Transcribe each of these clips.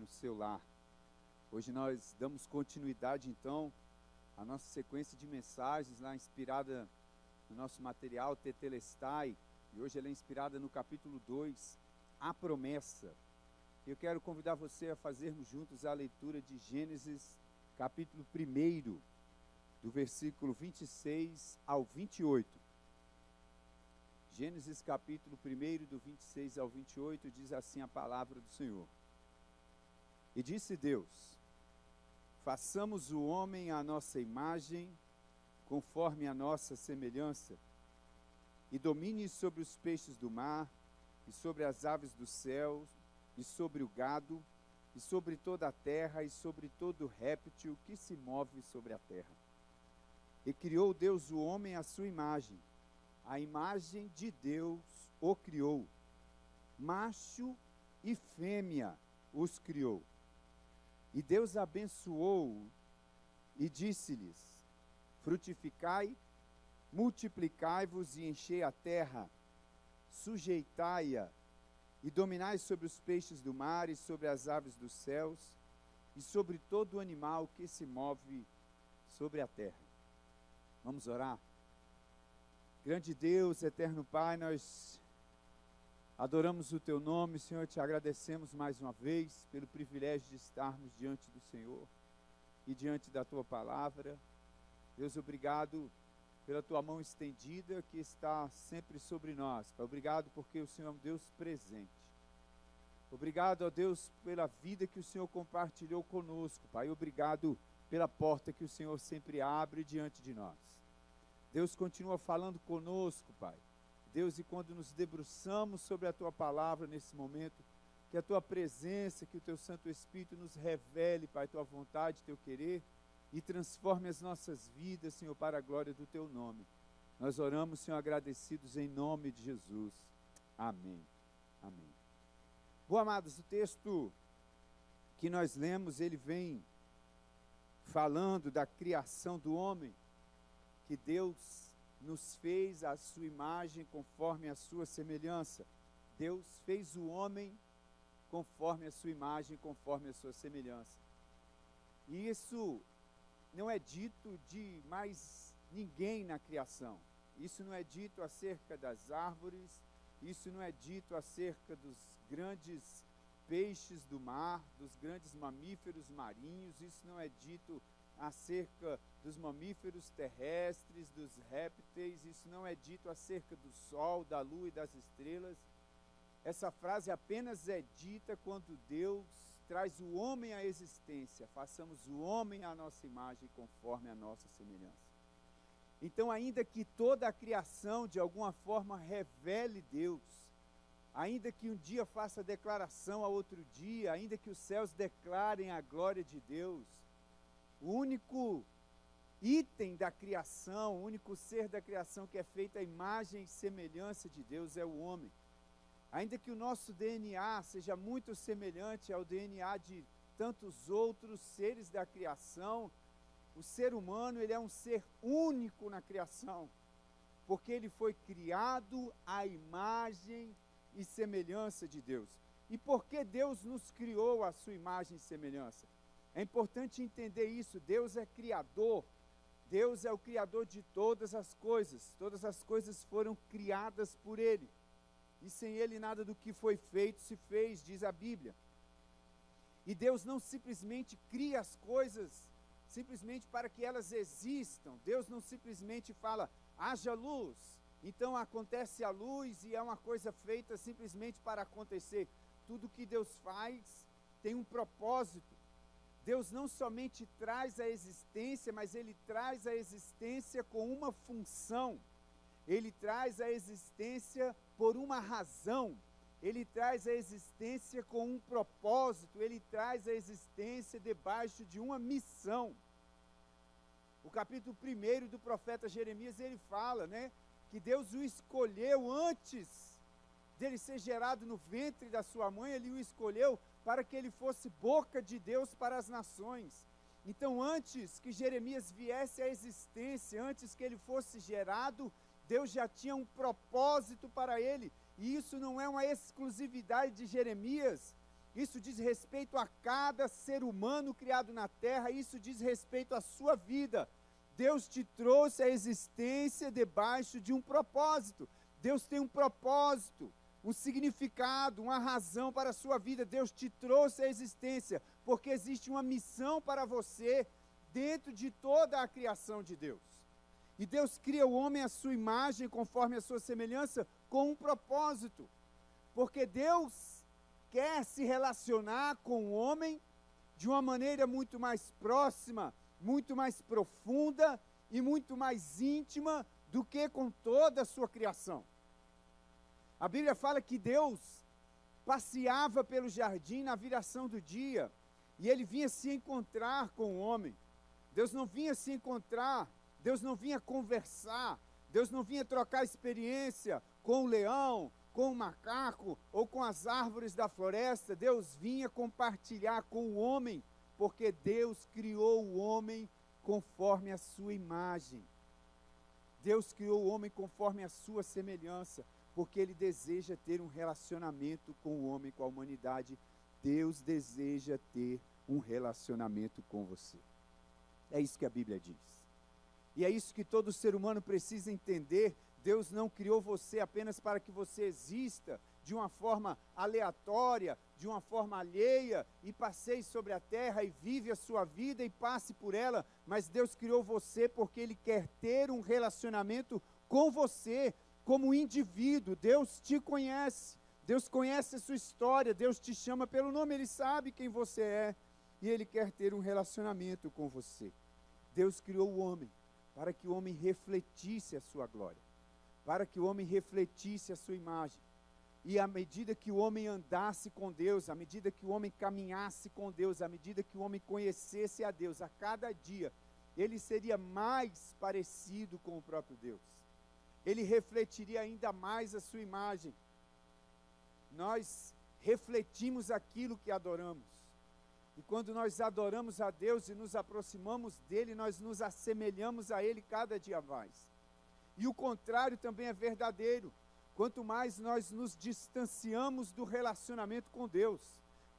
no seu lar. Hoje nós damos continuidade, então, à nossa sequência de mensagens lá inspirada no nosso material Tetelestai, e hoje ela é inspirada no capítulo 2, A Promessa. Eu quero convidar você a fazermos juntos a leitura de Gênesis, capítulo 1, do versículo 26 ao 28. Gênesis capítulo 1, do 26 ao 28, diz assim a palavra do Senhor. E disse Deus: façamos o homem à nossa imagem, conforme a nossa semelhança, e domine sobre os peixes do mar, e sobre as aves do céu, e sobre o gado, e sobre toda a terra, e sobre todo réptil que se move sobre a terra. E criou Deus o homem à sua imagem, a imagem de Deus o criou, macho e fêmea os criou. E Deus abençoou e disse-lhes: frutificai, multiplicai-vos e enchei a terra, sujeitai-a e dominai sobre os peixes do mar e sobre as aves dos céus e sobre todo o animal que se move sobre a terra. Vamos orar? Grande Deus, eterno Pai, nós adoramos o Teu nome, Senhor, te agradecemos mais uma vez pelo privilégio de estarmos diante do Senhor e diante da Tua palavra. Deus, obrigado pela Tua mão estendida que está sempre sobre nós, Pai. Obrigado porque o Senhor é um Deus presente. Obrigado, ó Deus, pela vida que o Senhor compartilhou conosco, Pai. Obrigado pela porta que o Senhor sempre abre diante de nós. Deus continua falando conosco, Pai. Deus, e quando nos debruçamos sobre a Tua palavra nesse momento, que a Tua presença, que o Teu Santo Espírito nos revele, Pai, Tua vontade, Teu querer, e transforme as nossas vidas, Senhor, para a glória do Teu nome. Nós oramos, Senhor, agradecidos em nome de Jesus. Amém. Amém. Bom, amados, o texto que nós lemos, ele vem falando da criação do homem, que Deus nos fez à sua imagem conforme a sua semelhança. Deus fez o homem conforme a sua imagem, conforme a sua semelhança. E isso não é dito de mais ninguém na criação. Isso não é dito acerca das árvores, isso não é dito acerca dos grandes peixes do mar, dos grandes mamíferos marinhos, isso não é dito acerca dos mamíferos terrestres, dos répteis, isso não é dito acerca do sol, da lua e das estrelas. Essa frase apenas é dita quando Deus traz o homem à existência. Façamos o homem à nossa imagem, conforme a nossa semelhança. Então, ainda que toda a criação de alguma forma revele Deus, ainda que um dia faça declaração a outro dia, ainda que os céus declarem a glória de Deus, o único item da criação, o único ser da criação que é feito à imagem e semelhança de Deus é o homem. Ainda que o nosso DNA seja muito semelhante ao DNA de tantos outros seres da criação, o ser humano, ele é um ser único na criação, porque ele foi criado à imagem e semelhança de Deus. E por que Deus nos criou à sua imagem e semelhança? É importante entender isso. Deus é criador, Deus é o criador de todas as coisas foram criadas por Ele, e sem Ele nada do que foi feito se fez, diz a Bíblia. E Deus não simplesmente cria as coisas simplesmente para que elas existam. Deus não simplesmente fala, haja luz, então acontece a luz e é uma coisa feita simplesmente para acontecer. Tudo que Deus faz tem um propósito. Deus não somente traz a existência, mas Ele traz a existência com uma função. Ele traz a existência por uma razão. Ele traz a existência com um propósito. Ele traz a existência debaixo de uma missão. O capítulo 1 do profeta Jeremias, ele fala, que Deus o escolheu antes dele ser gerado no ventre da sua mãe. Ele o escolheu para que ele fosse boca de Deus para as nações. Então, antes que Jeremias viesse à existência, antes que ele fosse gerado, Deus já tinha um propósito para ele. E isso não é uma exclusividade de Jeremias, isso diz respeito a cada ser humano criado na terra, isso diz respeito à sua vida. Deus te trouxe à existência debaixo de um propósito. Deus tem um propósito, um significado, uma razão para a sua vida. Deus te trouxe à existência, porque existe uma missão para você dentro de toda a criação de Deus. E Deus cria o homem à sua imagem, conforme a sua semelhança, com um propósito. Porque Deus quer se relacionar com o homem de uma maneira muito mais próxima, muito mais profunda e muito mais íntima do que com toda a sua criação. A Bíblia fala que Deus passeava pelo jardim na viração do dia e ele vinha se encontrar com o homem. Deus não vinha se encontrar, Deus não vinha conversar, Deus não vinha trocar experiência com o leão, com o macaco ou com as árvores da floresta. Deus vinha compartilhar com o homem, porque Deus criou o homem conforme a sua imagem. Deus criou o homem conforme a sua semelhança, porque Ele deseja ter um relacionamento com o homem, com a humanidade. Deus deseja ter um relacionamento com você. É isso que a Bíblia diz. E é isso que todo ser humano precisa entender. Deus não criou você apenas para que você exista de uma forma aleatória, de uma forma alheia, e passeie sobre a terra e vive a sua vida e passe por ela, mas Deus criou você porque Ele quer ter um relacionamento com você, como indivíduo. Deus te conhece, Deus conhece a sua história, Deus te chama pelo nome, Ele sabe quem você é, e Ele quer ter um relacionamento com você. Deus criou o homem para que o homem refletisse a sua glória, para que o homem refletisse a sua imagem. E à medida que o homem andasse com Deus, à medida que o homem caminhasse com Deus, à medida que o homem conhecesse a Deus, a cada dia, ele seria mais parecido com o próprio Deus. Ele refletiria ainda mais a sua imagem. Nós refletimos aquilo que adoramos. E quando nós adoramos a Deus e nos aproximamos dEle, nós nos assemelhamos a Ele cada dia mais. E o contrário também é verdadeiro. Quanto mais nós nos distanciamos do relacionamento com Deus,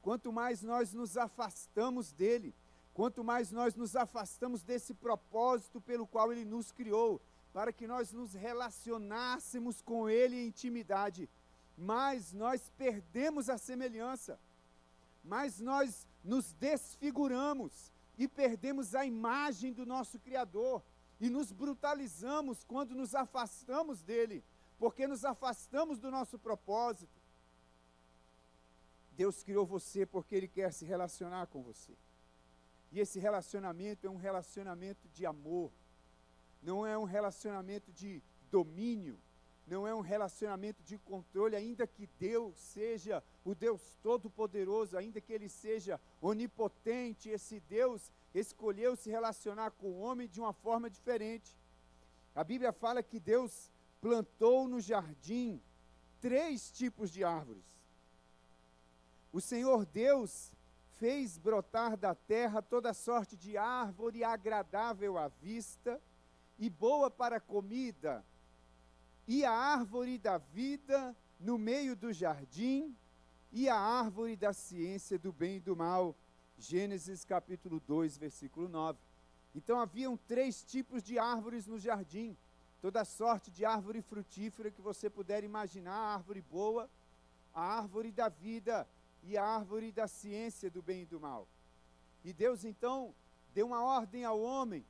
quanto mais nós nos afastamos dEle, quanto mais nós nos afastamos desse propósito pelo qual Ele nos criou, para que nós nos relacionássemos com Ele em intimidade, mais nós perdemos a semelhança, mais nós nos desfiguramos e perdemos a imagem do nosso Criador, e nos brutalizamos quando nos afastamos dEle, porque nos afastamos do nosso propósito. Deus criou você porque Ele quer se relacionar com você. E esse relacionamento é um relacionamento de amor, não é um relacionamento de domínio, não é um relacionamento de controle, ainda que Deus seja o Deus Todo-Poderoso, ainda que Ele seja onipotente, esse Deus escolheu se relacionar com o homem de uma forma diferente. A Bíblia fala que Deus plantou no jardim 3 tipos de árvores. O Senhor Deus fez brotar da terra toda sorte de árvore agradável à vista e boa para a comida, e a árvore da vida no meio do jardim, e a árvore da ciência do bem e do mal. Gênesis capítulo 2, versículo 9. Então haviam 3 tipos de árvores no jardim, toda sorte de árvore frutífera que você puder imaginar, a árvore boa, a árvore da vida e a árvore da ciência do bem e do mal. E Deus então deu uma ordem ao homem: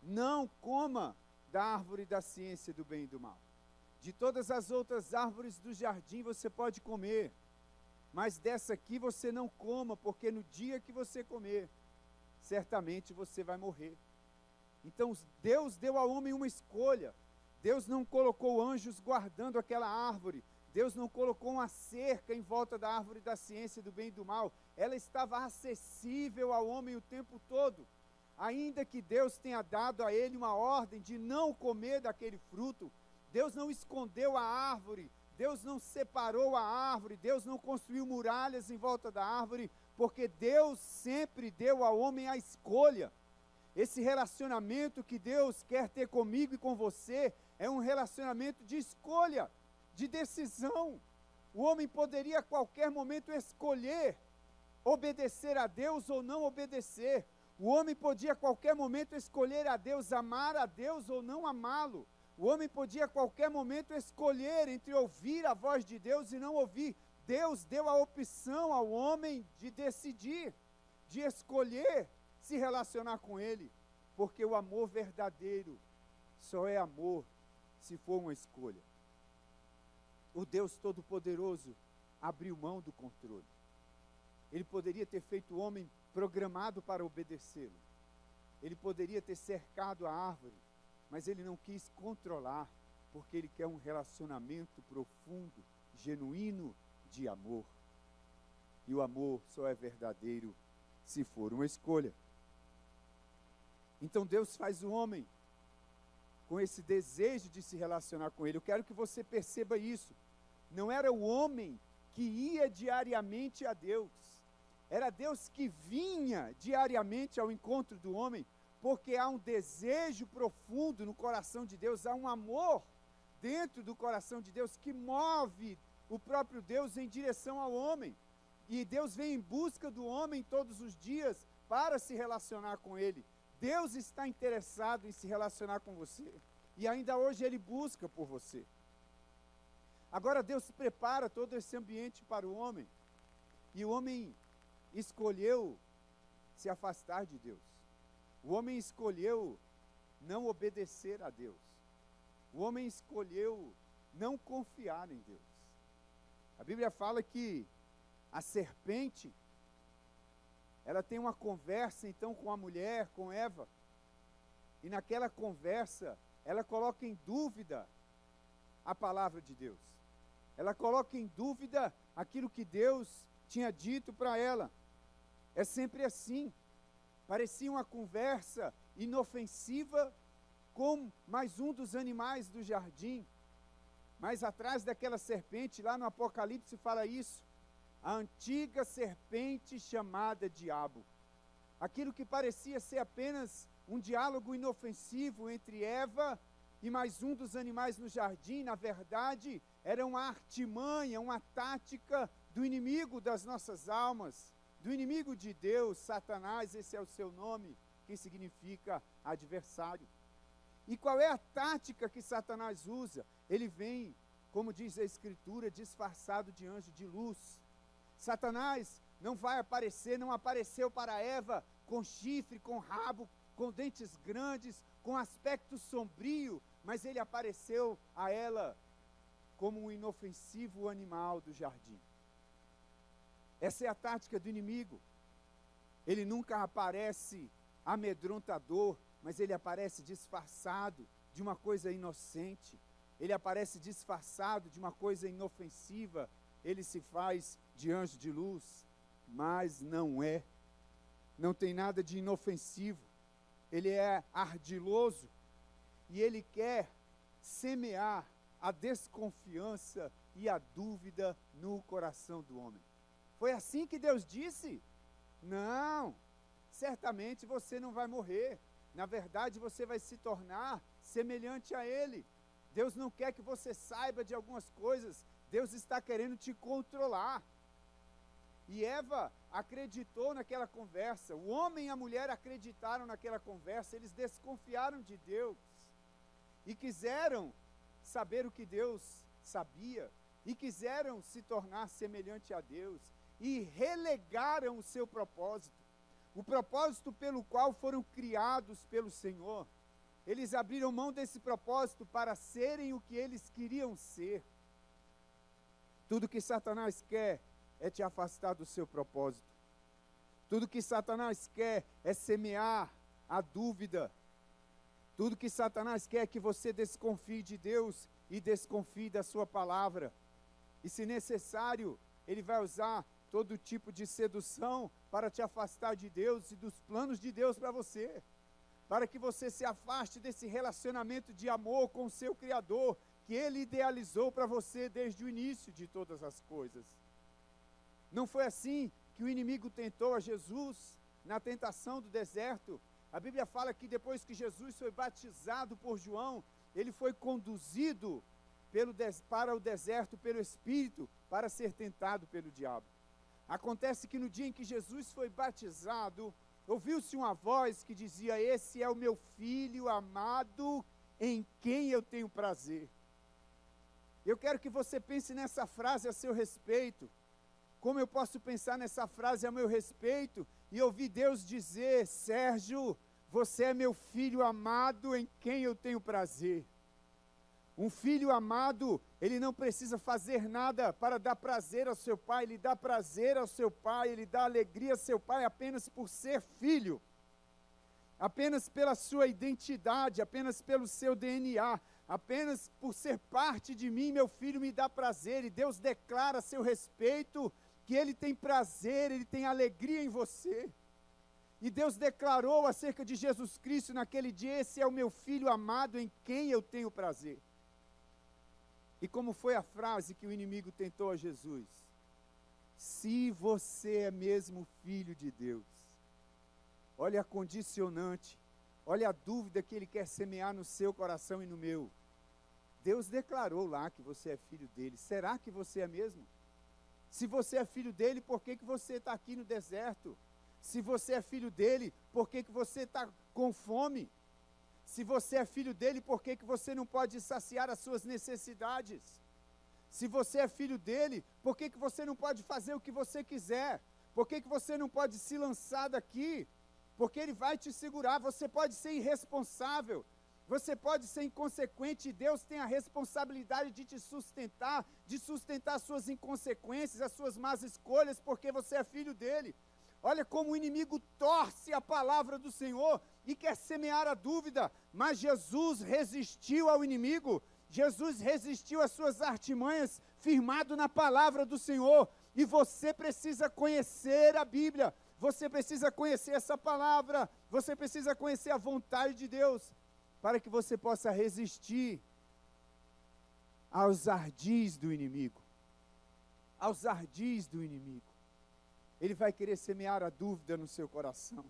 não coma da árvore da ciência do bem e do mal. De todas as outras árvores do jardim você pode comer, mas dessa aqui você não coma, porque no dia que você comer, certamente você vai morrer. Então Deus deu ao homem uma escolha. Deus não colocou anjos guardando aquela árvore, Deus não colocou uma cerca em volta da árvore da ciência do bem e do mal. Ela estava acessível ao homem o tempo todo. Ainda que Deus tenha dado a ele uma ordem de não comer daquele fruto, Deus não escondeu a árvore, Deus não separou a árvore, Deus não construiu muralhas em volta da árvore, porque Deus sempre deu ao homem a escolha. Esse relacionamento que Deus quer ter comigo e com você é um relacionamento de escolha, de decisão. O homem poderia a qualquer momento escolher obedecer a Deus ou não obedecer. O homem podia a qualquer momento escolher a Deus, amar a Deus ou não amá-lo. O homem podia a qualquer momento escolher entre ouvir a voz de Deus e não ouvir. Deus deu a opção ao homem de decidir, de escolher se relacionar com Ele, porque o amor verdadeiro só é amor se for uma escolha. O Deus Todo-Poderoso abriu mão do controle. Ele poderia ter feito o homem programado para obedecê-lo. Ele poderia ter cercado a árvore, mas ele não quis controlar, porque ele quer um relacionamento profundo, genuíno de amor. E o amor só é verdadeiro se for uma escolha. Então Deus faz o homem com esse desejo de se relacionar com Ele. Eu quero que você perceba isso. Não era o homem que ia diariamente a Deus. Era Deus que vinha diariamente ao encontro do homem, porque há um desejo profundo no coração de Deus, há um amor dentro do coração de Deus que move o próprio Deus em direção ao homem. E Deus vem em busca do homem todos os dias para se relacionar com Ele. Deus está interessado em se relacionar com você. E ainda hoje Ele busca por você. Agora Deus prepara todo esse ambiente para o homem. E o homem escolheu se afastar de Deus. O homem escolheu não obedecer a Deus. O homem escolheu não confiar em Deus. A Bíblia fala que a serpente, ela tem uma conversa então com a mulher, com Eva, e naquela conversa, ela coloca em dúvida a palavra de Deus. Ela coloca em dúvida aquilo que Deus tinha dito para ela. É sempre assim. Parecia uma conversa inofensiva com mais um dos animais do jardim. Mas atrás daquela serpente, lá no Apocalipse fala isso. A antiga serpente chamada Diabo. Aquilo que parecia ser apenas um diálogo inofensivo entre Eva e mais um dos animais no jardim, na verdade, era uma artimanha, uma tática do inimigo das nossas almas, do inimigo de Deus, Satanás, esse é o seu nome, que significa adversário. E qual é a tática que Satanás usa? Ele vem, como diz a Escritura, disfarçado de anjo de luz. Satanás não vai aparecer, não apareceu para Eva com chifre, com rabo, com dentes grandes, com aspecto sombrio, mas ele apareceu a ela como um inofensivo animal do jardim. Essa é a tática do inimigo. Ele nunca aparece amedrontador, mas ele aparece disfarçado de uma coisa inocente. Ele aparece disfarçado de uma coisa inofensiva. Ele se faz de anjo de luz, mas não é. Não tem nada de inofensivo. Ele é ardiloso e ele quer semear a desconfiança e a dúvida no coração do homem. Foi assim que Deus disse? Não, certamente você não vai morrer. Na verdade, você vai se tornar semelhante a Ele. Deus não quer que você saiba de algumas coisas. Deus está querendo te controlar. E Eva acreditou naquela conversa. O homem e a mulher acreditaram naquela conversa. Eles desconfiaram de Deus. E quiseram saber o que Deus sabia. E quiseram se tornar semelhante a Deus. E relegaram o seu propósito. O propósito pelo qual foram criados pelo Senhor. Eles abriram mão desse propósito para serem o que eles queriam ser. Tudo que Satanás quer é te afastar do seu propósito. Tudo que Satanás quer é semear a dúvida. Tudo que Satanás quer é que você desconfie de Deus e desconfie da sua palavra. E se necessário, ele vai usar todo tipo de sedução para te afastar de Deus e dos planos de Deus para você. Para que você se afaste desse relacionamento de amor com o seu Criador, que Ele idealizou para você desde o início de todas as coisas. Não foi assim que o inimigo tentou a Jesus na tentação do deserto. A Bíblia fala que depois que Jesus foi batizado por João, ele foi conduzido para o deserto pelo Espírito para ser tentado pelo diabo. Acontece que no dia em que Jesus foi batizado, ouviu-se uma voz que dizia: esse é o meu filho amado, em quem eu tenho prazer. Eu quero que você pense nessa frase a seu respeito. Como eu posso pensar nessa frase a meu respeito e ouvir Deus dizer: Sérgio, você é meu filho amado, em quem eu tenho prazer. Um filho amado, ele não precisa fazer nada para dar prazer ao seu pai, ele dá prazer ao seu pai, ele dá alegria ao seu pai apenas por ser filho, apenas pela sua identidade, apenas pelo seu DNA, apenas por ser parte de mim, meu filho me dá prazer, e Deus declara a seu respeito que ele tem prazer, ele tem alegria em você. E Deus declarou acerca de Jesus Cristo naquele dia: esse é o meu filho amado, em quem eu tenho prazer. E como foi a frase que o inimigo tentou a Jesus? Se você é mesmo filho de Deus. Olha a condicionante, olha a dúvida que ele quer semear no seu coração e no meu. Deus declarou lá que você é filho dele. Será que você é mesmo? Se você é filho dele, por que você está aqui no deserto? Se você é filho dele, por que você está com fome? Se você é filho dele, por que você não pode saciar as suas necessidades? Se você é filho dele, por que você não pode fazer o que você quiser? Por que você não pode se lançar daqui? Porque ele vai te segurar. Você pode ser irresponsável, você pode ser inconsequente, e Deus tem a responsabilidade de te sustentar, de sustentar as suas inconsequências, as suas más escolhas, porque você é filho dele. Olha como o inimigo torce a palavra do Senhor e quer semear a dúvida, mas Jesus resistiu ao inimigo, Jesus resistiu às suas artimanhas, firmado na palavra do Senhor. E você precisa conhecer a Bíblia, você precisa conhecer essa palavra, você precisa conhecer a vontade de Deus, para que você possa resistir aos ardis do inimigo, aos ardis do inimigo. Ele vai querer semear a dúvida no seu coração.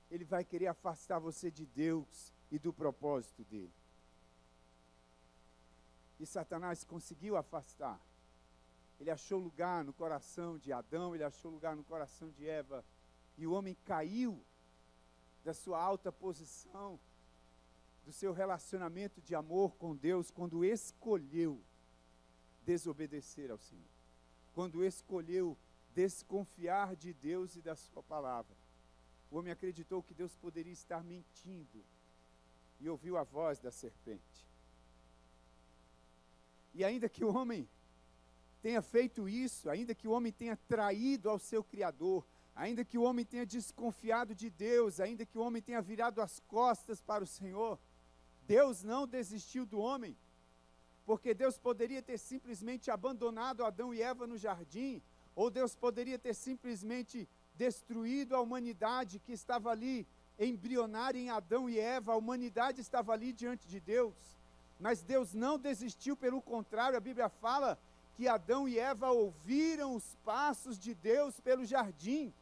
Ele vai querer afastar você de Deus e do propósito dele. E Satanás conseguiu afastar. Ele achou lugar no coração de Adão, ele achou lugar no coração de Eva. E o homem caiu da sua alta posição, do seu relacionamento de amor com Deus, quando escolheu desobedecer ao Senhor. Quando escolheu desconfiar de Deus e da sua palavra. O homem acreditou que Deus poderia estar mentindo e ouviu a voz da serpente. E ainda que o homem tenha feito isso, ainda que o homem tenha traído ao seu Criador, ainda que o homem tenha desconfiado de Deus, ainda que o homem tenha virado as costas para o Senhor, Deus não desistiu do homem, porque Deus poderia ter simplesmente abandonado Adão e Eva no jardim, ou Deus poderia ter simplesmente destruído a humanidade que estava ali, embrionária em Adão e Eva. A humanidade estava ali diante de Deus, mas Deus não desistiu, pelo contrário, a Bíblia fala que Adão e Eva ouviram os passos de Deus pelo jardim.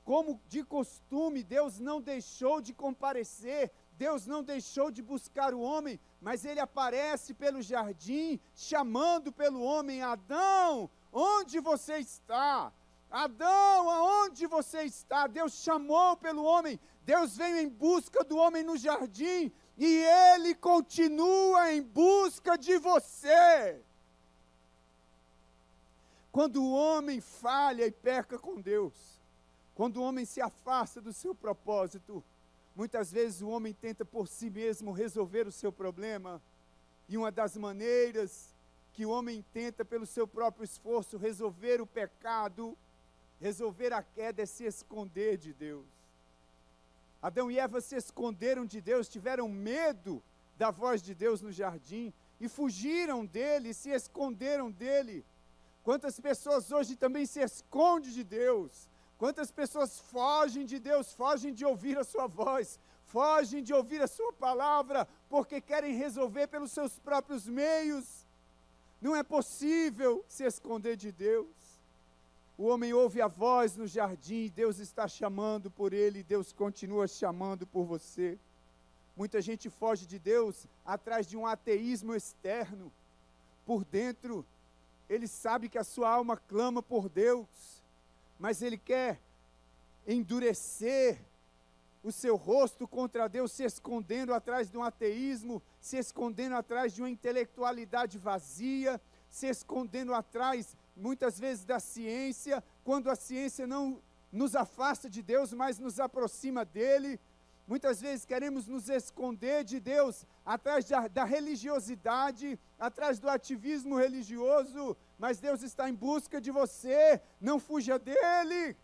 Como de costume, Deus não deixou de comparecer, Deus não deixou de buscar o homem, mas ele aparece pelo jardim, chamando pelo homem: Adão, onde você está? Adão, aonde você está? Deus chamou pelo homem, Deus veio em busca do homem no jardim, e ele continua em busca de você. Quando o homem falha e peca com Deus, quando o homem se afasta do seu propósito, muitas vezes o homem tenta por si mesmo resolver o seu problema, e uma das maneiras que o homem tenta pelo seu próprio esforço resolver o pecado, resolver a queda, é se esconder de Deus. Adão e Eva se esconderam de Deus, tiveram medo da voz de Deus no jardim, e fugiram dele, se esconderam dele. Quantas pessoas hoje também se escondem de Deus? Quantas pessoas fogem de Deus, fogem de ouvir a sua voz, fogem de ouvir a sua palavra, porque querem resolver pelos seus próprios meios. Não é possível se esconder de Deus. O homem ouve a voz no jardim, Deus está chamando por ele, Deus continua chamando por você. Muita gente foge de Deus atrás de um ateísmo externo. Por dentro, ele sabe que a sua alma clama por Deus, mas ele quer endurecer o seu rosto contra Deus, se escondendo atrás de um ateísmo, se escondendo atrás de uma intelectualidade vazia, se escondendo atrás, muitas vezes, da ciência, quando a ciência não nos afasta de Deus, mas nos aproxima dele. Muitas vezes queremos nos esconder de Deus atrás da religiosidade, atrás do ativismo religioso, mas Deus está em busca de você, não fuja dele.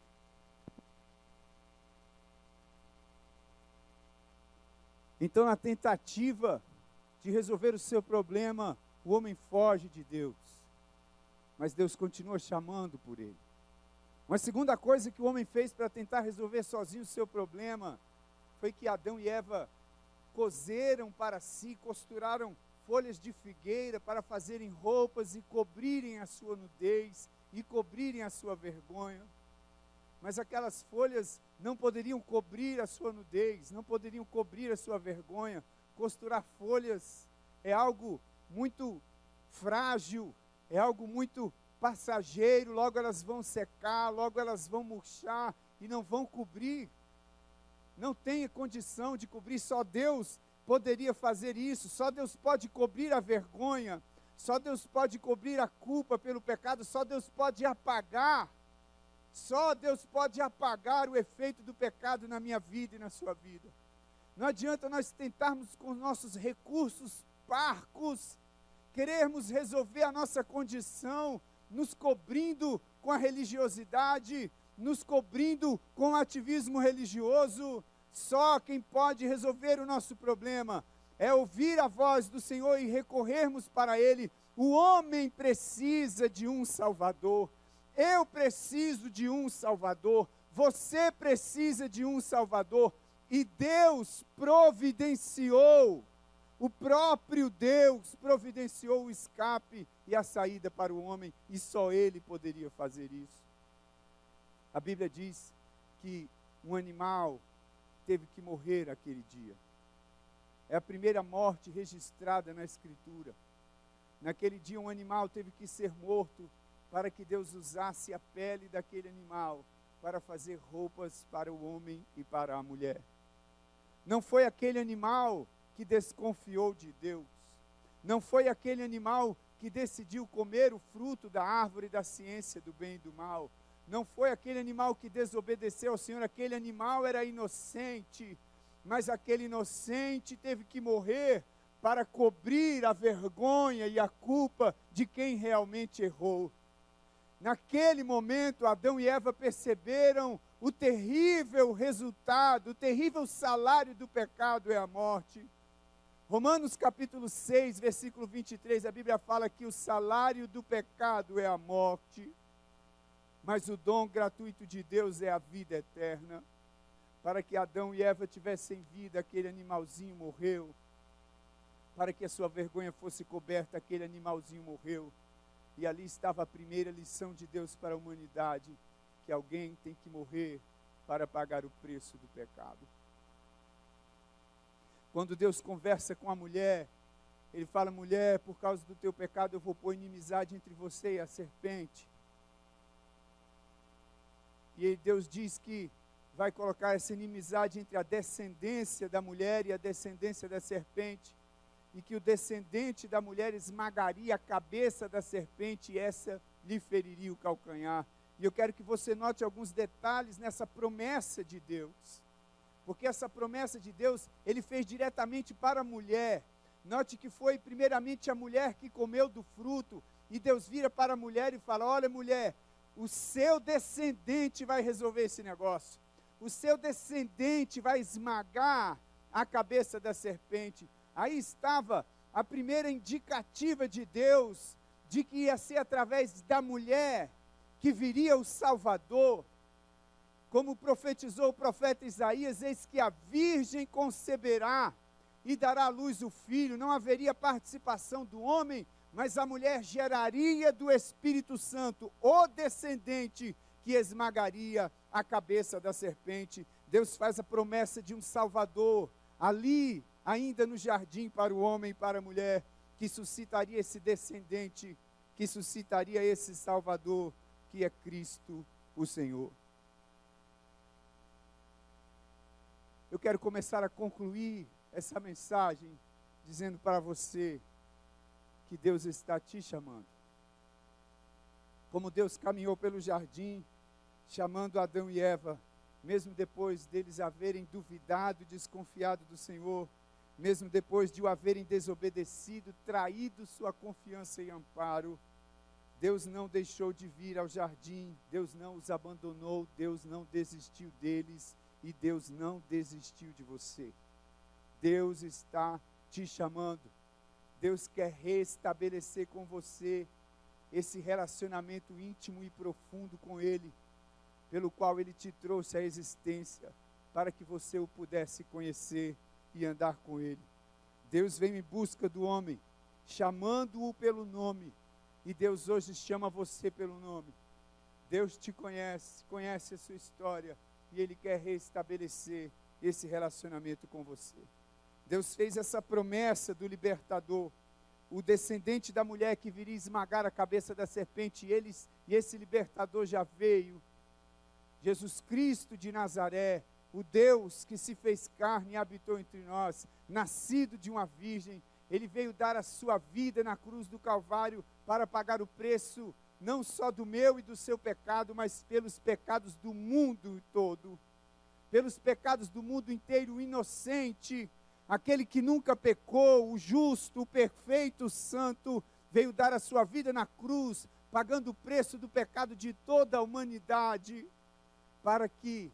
Então, na tentativa de resolver o seu problema, o homem foge de Deus, mas Deus continua chamando por ele. Uma segunda coisa que o homem fez para tentar resolver sozinho o seu problema, foi que Adão e Eva coseram para si, costuraram folhas de figueira para fazerem roupas e cobrirem a sua nudez, e cobrirem a sua vergonha. Mas aquelas folhas não poderiam cobrir a sua nudez, não poderiam cobrir a sua vergonha. Costurar folhas é algo muito frágil, é algo muito passageiro, logo elas vão secar, logo elas vão murchar e não vão cobrir. Não tem condição de cobrir, só Deus poderia fazer isso, só Deus pode cobrir a vergonha, só Deus pode cobrir a culpa pelo pecado, só Deus pode apagar. Só Deus pode apagar o efeito do pecado na minha vida e na sua vida. Não adianta nós tentarmos com nossos recursos parcos, querermos resolver a nossa condição, nos cobrindo com a religiosidade, nos cobrindo com o ativismo religioso. Só quem pode resolver o nosso problema é ouvir a voz do Senhor e recorrermos para Ele. O homem precisa de um Salvador. Eu preciso de um Salvador, você precisa de um Salvador, e Deus providenciou, o próprio Deus providenciou o escape e a saída para o homem, e só Ele poderia fazer isso. A Bíblia diz que um animal teve que morrer aquele dia. É a primeira morte registrada na Escritura. Naquele dia um animal teve que ser morto, para que Deus usasse a pele daquele animal para fazer roupas para o homem e para a mulher. Não foi aquele animal que desconfiou de Deus. Não foi aquele animal que decidiu comer o fruto da árvore da ciência do bem e do mal. Não foi aquele animal que desobedeceu ao Senhor. Aquele animal era inocente, mas aquele inocente teve que morrer para cobrir a vergonha e a culpa de quem realmente errou. Naquele momento, Adão e Eva perceberam o terrível resultado, o terrível salário do pecado é a morte. Romanos capítulo 6, versículo 23, a Bíblia fala que o salário do pecado é a morte, mas o dom gratuito de Deus é a vida eterna. Para que Adão e Eva tivessem vida, aquele animalzinho morreu. Para que a sua vergonha fosse coberta, aquele animalzinho morreu. E ali estava a primeira lição de Deus para a humanidade, que alguém tem que morrer para pagar o preço do pecado. Quando Deus conversa com a mulher, Ele fala: mulher, por causa do teu pecado eu vou pôr inimizade entre você e a serpente. E Deus diz que vai colocar essa inimizade entre a descendência da mulher e a descendência da serpente, e que o descendente da mulher esmagaria a cabeça da serpente e essa lhe feriria o calcanhar. E eu quero que você note alguns detalhes nessa promessa de Deus, porque essa promessa de Deus, Ele fez diretamente para a mulher. Note que foi primeiramente a mulher que comeu do fruto, e Deus vira para a mulher e fala: olha, mulher, o seu descendente vai resolver esse negócio, o seu descendente vai esmagar a cabeça da serpente. Aí estava a primeira indicativa de Deus, de que ia ser através da mulher que viria o Salvador. Como profetizou o profeta Isaías: eis que a virgem conceberá e dará à luz o filho. Não haveria participação do homem, mas a mulher geraria do Espírito Santo o descendente que esmagaria a cabeça da serpente. Deus faz a promessa de um Salvador ali, ainda no jardim, para o homem e para a mulher, que suscitaria esse descendente que suscitaria esse Salvador, que é Cristo o Senhor. Eu quero começar a concluir essa mensagem dizendo para você que Deus está te chamando. Como Deus caminhou pelo jardim, chamando Adão e Eva, mesmo depois deles haverem duvidado e desconfiado do Senhor, mesmo depois de o haverem desobedecido, traído sua confiança e amparo, Deus não deixou de vir ao jardim, Deus não os abandonou, Deus não desistiu deles e Deus não desistiu de você. Deus está te chamando, Deus quer restabelecer com você esse relacionamento íntimo e profundo com Ele, pelo qual Ele te trouxe à existência, para que você o pudesse conhecer e andar com Ele. Deus veio em busca do homem, chamando-o pelo nome, e Deus hoje chama você pelo nome. Deus te conhece, conhece a sua história, e Ele quer restabelecer esse relacionamento com você. Deus fez essa promessa do libertador, o descendente da mulher que viria esmagar a cabeça da serpente, e esse libertador já veio. Jesus Cristo de Nazaré, o Deus que se fez carne e habitou entre nós, nascido de uma virgem, Ele veio dar a sua vida na cruz do Calvário para pagar o preço, não só do meu e do seu pecado, mas pelos pecados do mundo todo, pelos pecados do mundo inteiro. O inocente, aquele que nunca pecou, o justo, o perfeito, o santo, veio dar a sua vida na cruz, pagando o preço do pecado de toda a humanidade, para que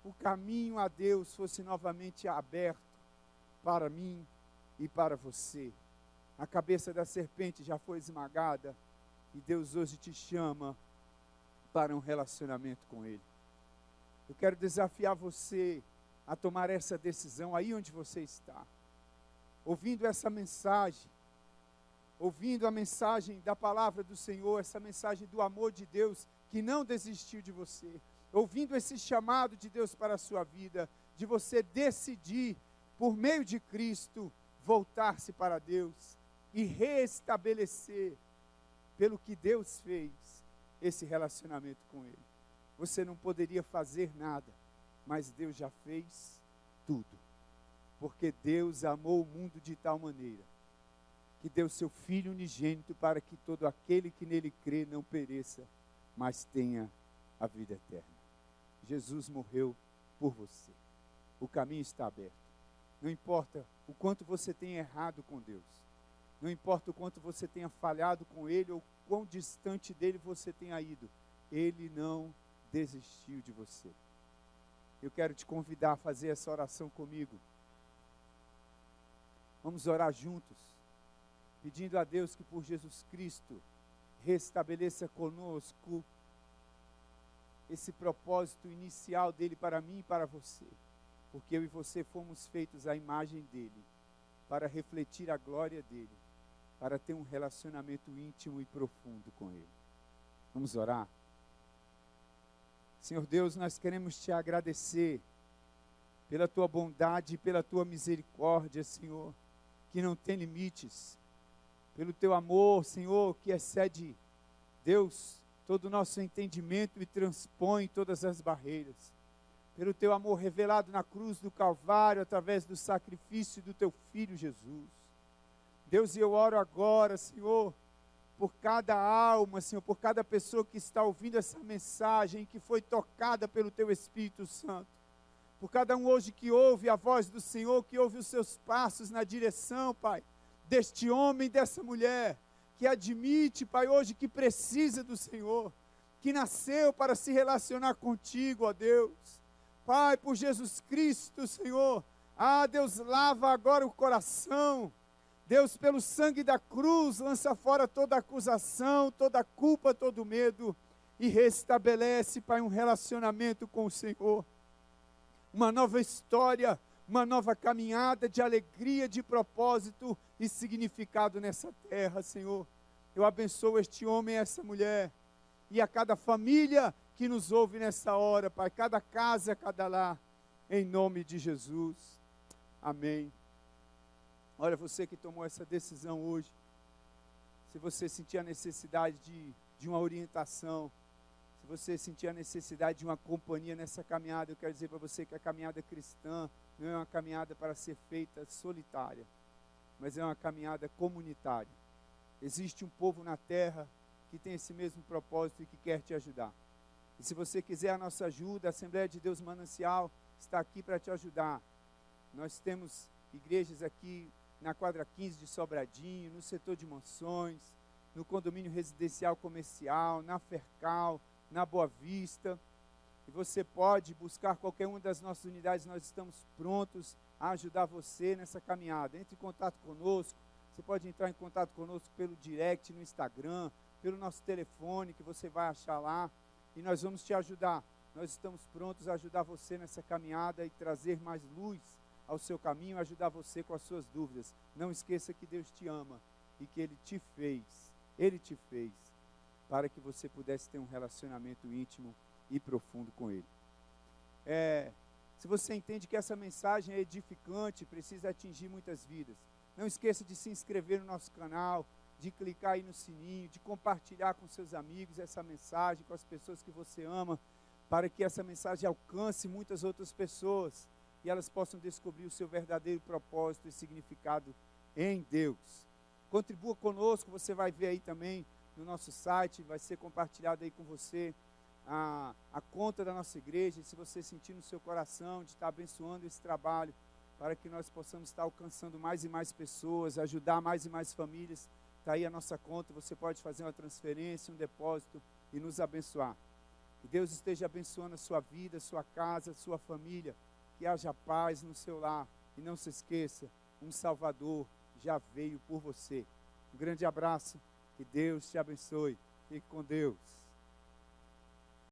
o caminho a Deus fosse novamente aberto para mim e para você. A cabeça da serpente já foi esmagada e Deus hoje te chama para um relacionamento com Ele. Eu quero desafiar você a tomar essa decisão aí onde você está, ouvindo essa mensagem, ouvindo a mensagem da palavra do Senhor, essa mensagem do amor de Deus que não desistiu de você, ouvindo esse chamado de Deus para a sua vida, de você decidir, por meio de Cristo, voltar-se para Deus e restabelecer, pelo que Deus fez, esse relacionamento com Ele. Você não poderia fazer nada, mas Deus já fez tudo, porque Deus amou o mundo de tal maneira, que deu seu Filho unigênito para que todo aquele que nele crê não pereça, mas tenha a vida eterna. Jesus morreu por você. O caminho está aberto. Não importa o quanto você tenha errado com Deus. Não importa o quanto você tenha falhado com Ele ou quão distante dele você tenha ido. Ele não desistiu de você. Eu quero te convidar a fazer essa oração comigo. Vamos orar juntos, pedindo a Deus que por Jesus Cristo restabeleça conosco esse propósito inicial dele para mim e para você, porque eu e você fomos feitos à imagem dele, para refletir a glória dele, para ter um relacionamento íntimo e profundo com ele. Vamos orar? Senhor Deus, nós queremos te agradecer pela tua bondade e pela tua misericórdia, Senhor, que não tem limites, pelo teu amor, Senhor, que excede, Deus, todo o nosso entendimento e transpõe todas as barreiras, pelo teu amor revelado na cruz do Calvário, através do sacrifício do teu Filho Jesus. Deus, eu oro agora, Senhor, por cada alma, Senhor, por cada pessoa que está ouvindo essa mensagem, que foi tocada pelo teu Espírito Santo, por cada um hoje que ouve a voz do Senhor, que ouve os seus passos na direção, Pai, deste homem, dessa mulher, que admite, Pai, hoje que precisa do Senhor, que nasceu para se relacionar contigo, ó Deus. Pai, por Jesus Cristo, Senhor, Deus, lava agora o coração. Deus, pelo sangue da cruz, lança fora toda acusação, toda culpa, todo medo, e restabelece, Pai, um relacionamento com o Senhor. Uma nova história, uma nova caminhada de alegria, de propósito e significado nessa terra, Senhor. Eu abençoo este homem e essa mulher, e a cada família que nos ouve nessa hora, Pai, cada casa, cada lar, em nome de Jesus. Amém. Olha, você que tomou essa decisão hoje, se você sentir a necessidade de uma orientação, se você sentir a necessidade de uma companhia nessa caminhada, eu quero dizer para você que a caminhada cristã não é uma caminhada para ser feita solitária, mas é uma caminhada comunitária. Existe um povo na terra que tem esse mesmo propósito e que quer te ajudar. E se você quiser a nossa ajuda, a Assembleia de Deus Manancial está aqui para te ajudar. Nós temos igrejas aqui na quadra 15 de Sobradinho, no setor de Monções, no condomínio residencial comercial, na Fercal, na Boa Vista. E você pode buscar qualquer uma das nossas unidades, nós estamos prontos a ajudar você nessa caminhada. Entre em contato conosco, você pode entrar em contato conosco pelo direct no Instagram, pelo nosso telefone que você vai achar lá, e nós vamos te ajudar. Nós estamos prontos a ajudar você nessa caminhada e trazer mais luz ao seu caminho, ajudar você com as suas dúvidas. Não esqueça que Deus te ama e que Ele te fez para que você pudesse ter um relacionamento íntimo e profundo com Ele. Se você entende que essa mensagem é edificante, precisa atingir muitas vidas, não esqueça de se inscrever no nosso canal, de clicar aí no sininho, de compartilhar com seus amigos essa mensagem, com as pessoas que você ama, para que essa mensagem alcance muitas outras pessoas e elas possam descobrir o seu verdadeiro propósito e significado em Deus. Contribua conosco, você vai ver aí também no nosso site, vai ser compartilhado aí com você a conta da nossa igreja, e se você sentir no seu coração de estar abençoando esse trabalho, para que nós possamos estar alcançando mais e mais pessoas, ajudar mais e mais famílias, está aí a nossa conta, você pode fazer uma transferência, um depósito e nos abençoar. Que Deus esteja abençoando a sua vida, a sua casa, a sua família, que haja paz no seu lar, e não se esqueça, um Salvador já veio por você. Um grande abraço, que Deus te abençoe, fique com Deus.